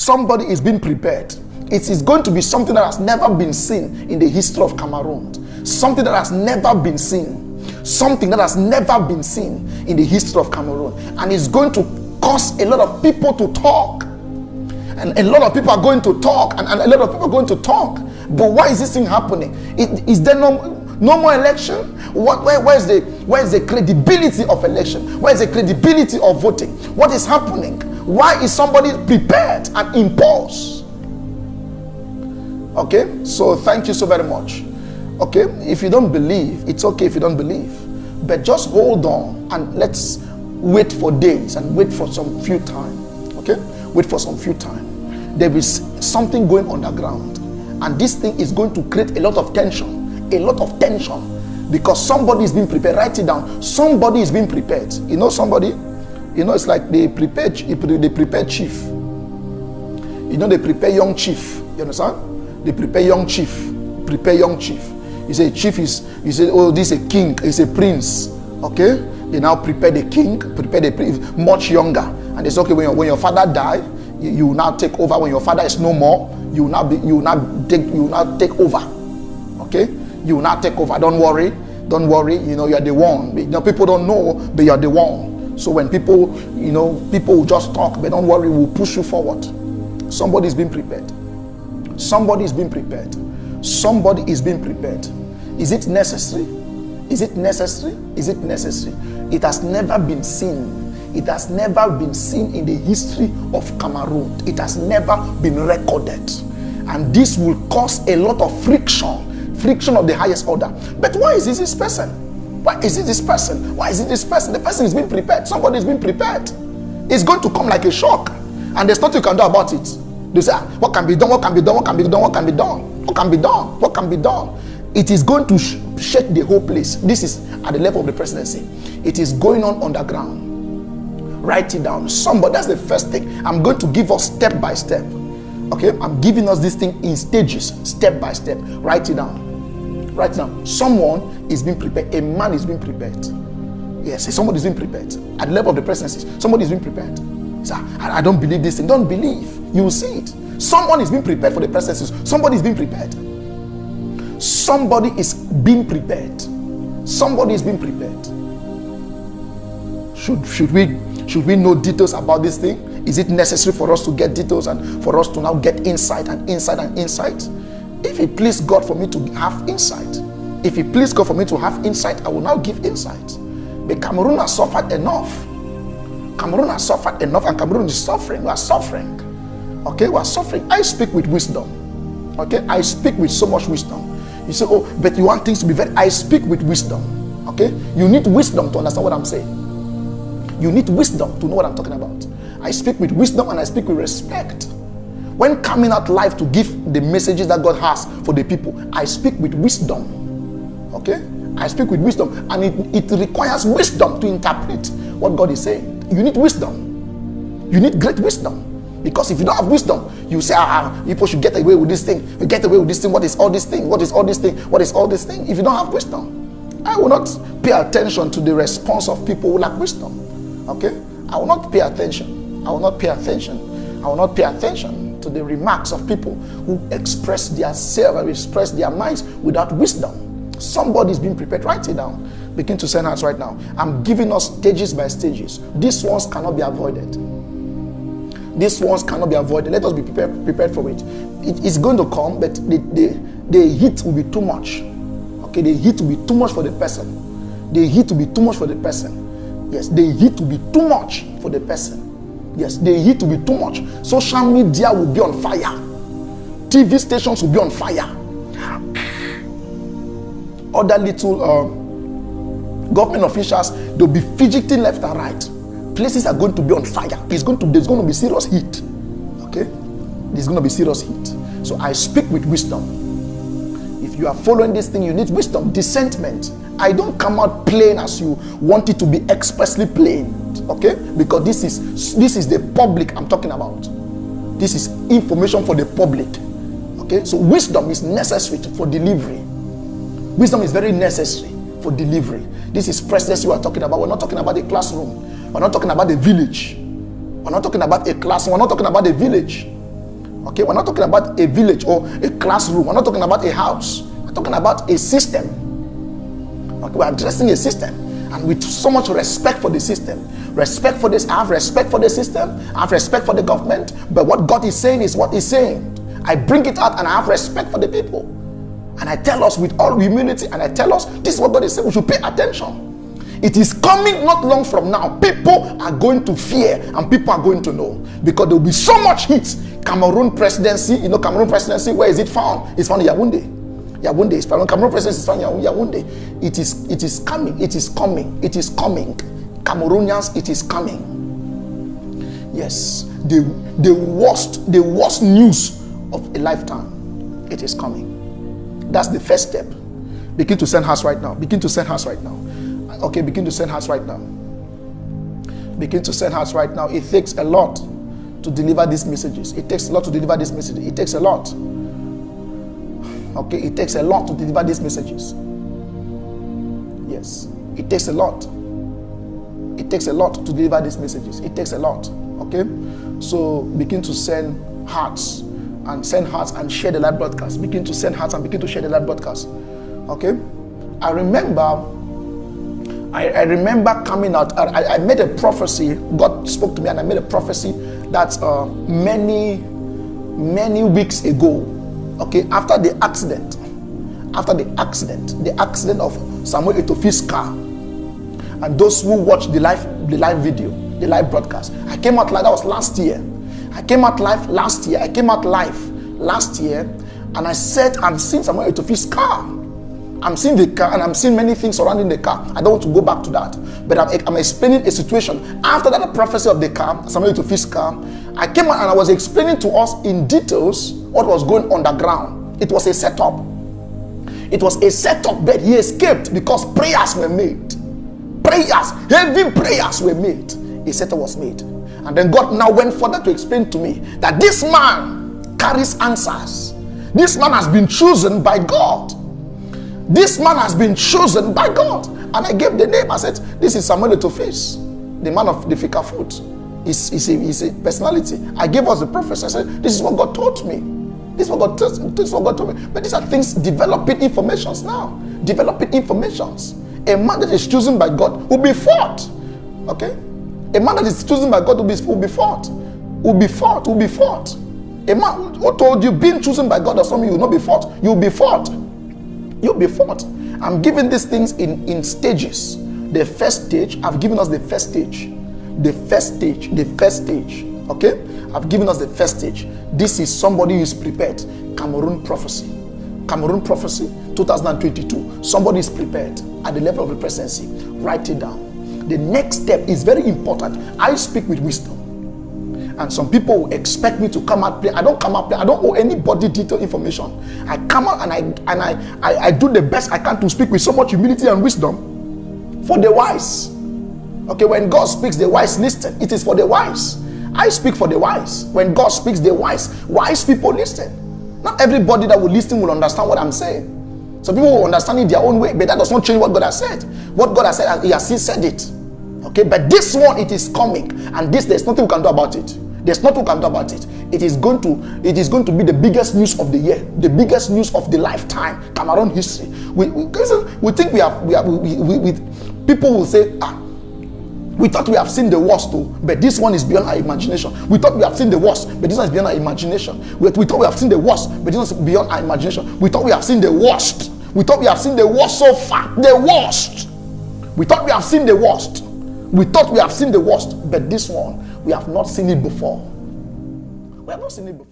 Somebody is being prepared. It is going to be something that has never been seen in the history of Cameroon. Something that has never been seen. Something that has never been seen in the history of Cameroon. And it's going to cause a lot of people to talk. And a lot of people are going to talk. And a lot of people are going to talk. But why is this thing happening? Is there no more election? Where is the credibility of election? Where is the credibility of voting? What is happening? Why is somebody prepared and impulse? Okay, so thank you so very much. Okay, if you don't believe, it's okay if you don't believe, but just hold on and let's wait for days and wait for some few time. Okay, wait for some few time. There is something going underground, and this thing is going to create a lot of tension, because somebody is being prepared. Write it down. Somebody is being prepared. You know somebody? You know, it's like they prepare chief. You know, they prepare young chief. You understand? They prepare young chief. You say chief is, you say, oh, this is a king, it's a prince. Okay? They now prepare the king, prepare the prince, much younger. And they say, okay, when your father die, you will now take over. When your father is no more, you will now take over. Okay? You will now take over. Don't worry. You know, you are the one. You know, people don't know, but you are the one. So when people will just talk, but don't worry, we'll push you forward. Somebody is being prepared. Somebody is being prepared. Somebody is being prepared. Is it necessary? Is it necessary? Is it necessary? It has never been seen. It has never been seen in the history of Cameroon. It has never been recorded. And this will cause a lot of friction of the highest order. But why is this person? Why is it this person? Why is it this person? The person is being prepared. Somebody is being prepared. It's going to come like a shock. And there's nothing you can do about it. They say, what can be done? What can be done? What can be done? What can be done? What can be done? What can be done? It is going to shake the whole place. This is at the level of the presidency. It is going on underground. Write it down. Somebody, that's the first thing. I'm going to give us step by step. Okay? I'm giving us this thing in stages, step by step. Write it down. Write it down. Someone is being prepared. A man is being prepared. Yes, somebody is being prepared. At the level of the presidency, somebody is being prepared. So, I don't believe this thing. Don't believe. You will see it. Someone is being prepared for the presidency. Somebody is being prepared. Somebody is being prepared. Somebody is being prepared. Should we know details about this thing? Is it necessary for us to get details and for us to now get insight and insight and insight? If it please God for me to have insight, if it please God for me to have insight, I will now give insight. But Cameroon has suffered enough. Cameroon has suffered enough, and Cameroon is suffering. We are suffering. Okay, we are suffering. I speak with wisdom. Okay, I speak with so much wisdom. You say, oh, but you want things to be very. I speak with wisdom. Okay, you need wisdom to understand what I'm saying. You need wisdom to know what I'm talking about. I speak with wisdom and I speak with respect. When coming out live to give the messages that God has for the people, I speak with wisdom. Okay, I speak with wisdom, and it requires wisdom to interpret what God is saying. You need wisdom. You need great wisdom. Because if you don't have wisdom, you say, people should get away with this thing. You get away with this thing. What is all this thing? What is all this thing? What is all this thing? If you don't have wisdom, I will not pay attention to the response of people who lack wisdom. Okay? I will not pay attention. I will not pay attention. I will not pay attention to the remarks of people who express their self and express their minds without wisdom. Somebody is being prepared. Write it down. Begin to send out right now. I'm giving us stages by stages. These ones cannot be avoided. These ones cannot be avoided. Let us be prepared for it. It's going to come, but the heat will be too much. Okay, the heat will be too much for the person. The heat will be too much for the person. Yes, the heat will be too much for the person. Yes, the heat will be too much. Social media will be on fire. TV stations will be on fire. Other little government officials, they'll be fidgeting left and right. Places are going to be on fire. There's going to be serious heat. Okay? There's going to be serious heat. So I speak with wisdom. If you are following this thing, you need wisdom, discernment. I don't come out plain as you want it to be expressly plain. Okay? Because this is the public I'm talking about. This is information for the public. Okay? So wisdom is necessary for delivery. Wisdom is very necessary for delivery. This is presidency we are talking about. We're not talking about the classroom. We're not talking about the village. We're not talking about a class. We're not talking about the village. Okay, we're not talking about a village or a classroom. We're not talking about a house. We're talking about a system. Okay, we're addressing a system, and with so much respect for the system. Respect for this. I have respect for the system. I have respect for the government. But what God is saying is what He's saying. I bring it out, and I have respect for the people. And I tell us with all humility, and I tell us this is what God is saying. We should pay attention. It is coming not long from now. People are going to fear, and people are going to know, because there will be so much heat. Cameroon presidency, you know, Cameroon presidency, where is it found? It's found in Yaoundé. Yaoundé is found. Cameroon presidency is found in Yaoundé. It is coming. It is coming. It is coming. Cameroonians, it is coming. Yes, the worst news of a lifetime. It is coming. That's the first step. Begin to send hearts right now. Begin to send hearts right now. Okay, begin to send hearts right now. Begin to send hearts right now. It takes a lot to deliver these messages. It takes a lot to deliver these messages. It takes a lot. Okay, it takes a lot to deliver these messages. Yes, it takes a lot. It takes a lot to deliver these messages. It takes a lot. Okay, so begin to send hearts and share the live broadcast. Begin to send hearts and begin to share the live broadcast. Okay, I remember coming out. I made a prophecy. God spoke to me, and I made a prophecy that many weeks ago. Okay, after the accident of Samuel Etofi's car, and those who watched the live video, the live broadcast, I came out live. That was last year. I came out live last year, and I said, I'm seeing Samuel Etofi's car. I'm seeing the car, and I'm seeing many things surrounding the car. I don't want to go back to that, but I'm explaining a situation. After that prophecy of the car, Samuel Etofi's car, I came out and I was explaining to us in details what was going on the ground. It was a setup. It was a setup, but he escaped because prayers were made. Heavy prayers were made. A setup was made. And then God now went further to explain to me that this man carries answers. This man has been chosen by God. This man has been chosen by God. And I gave the name. I said, this is Samuel Etofi's, the man of the fika food. He's a personality. I gave us the prophecy. I said, this is what God taught me. This is what God told me. But these are things, developing informations now. Developing informations. A man that is chosen by God will be fought. Okay? A man that is chosen by God will be fought. Will be fought. A man who told you being chosen by God does not mean you will not be fought. You'll be fought. You'll be fought. I'm giving these things in stages. The first stage, I've given us the first stage. The first stage. Okay? I've given us the first stage. This is somebody who is prepared. Cameroon prophecy, 2022. Somebody is prepared at the level of the presidency. Write it down. The next step is very important. I speak with wisdom. And some people will expect me to come out play. I don't come out play. I don't owe anybody detailed information. I come out and I do the best I can to speak with so much humility and wisdom for the wise. Okay, when God speaks, the wise listen. It is for the wise. I speak for the wise. When God speaks, the wise people listen. Not everybody that will listen will understand what I'm saying. Some people will understand it their own way, but that does not change what God has said. What God has said, He has still said it. Okay, but this one, it is coming, and there's nothing we can do about it. There's nothing we can do about it. It is going to be the biggest news of the year, the biggest news of the lifetime, Cameroon history. We think we people will say, we thought we have seen the worst too, but this one is beyond our imagination. We thought we have seen the worst, but this one is beyond our imagination. We thought we have seen the worst, but this one is beyond our imagination. We thought we have seen the worst. We thought we have seen the worst so far. The worst. We thought we have seen the worst. We thought we have seen the worst, but this one, we have not seen it before. We have not seen it before.